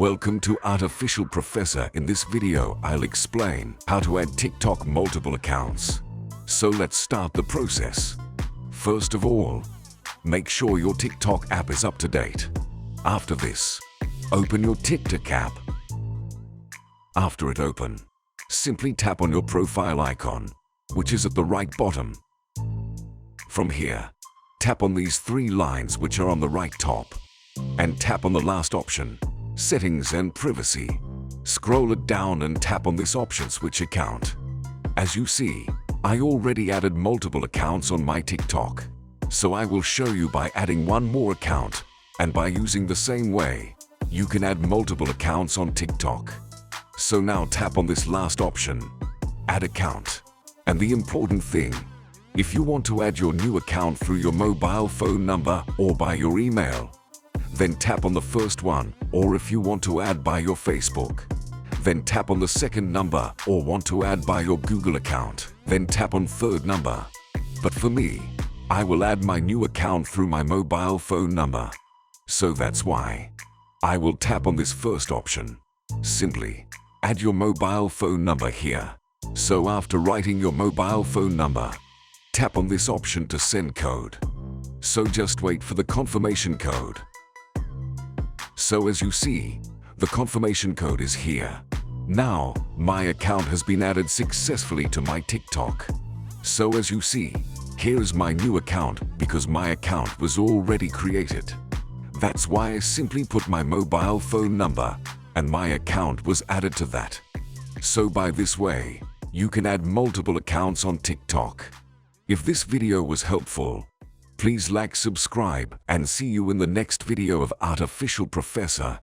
Welcome to Artificial Professor. In this video, I'll explain how to add TikTok multiple accounts. So let's start the process. First of all, make sure your TikTok app is up to date. After this, open your TikTok app. After it open, simply tap on your profile icon, which is at the right bottom. From here, tap on these three lines which are on the right top, and tap on the last option, Settings and Privacy. Scroll it down and tap on this option, Switch Account. As you see, I already added multiple accounts on my TikTok, so I will show you by adding one more account, and by using the same way, you can add multiple accounts on TikTok. So now tap on this last option, Add Account. And the important thing, if you want to add your new account through your mobile phone number or by your email, then tap on the first one, or if you want to add by your Facebook, then tap on the second number, or want to add by your Google account, then tap on third number. But for me, I will add my new account through my mobile phone number. So that's why I will tap on this first option. Simply add your mobile phone number here. So after writing your mobile phone number, tap on this option to send code. So just wait for the confirmation code. So as you see, the confirmation code is here. Now, my account has been added successfully to my TikTok. So as you see, here's my new account because my account was already created. That's why I simply put my mobile phone number and my account was added to that. So by this way, you can add multiple accounts on TikTok. If this video was helpful, please like, subscribe, and see you in the next video of Artificial Professor.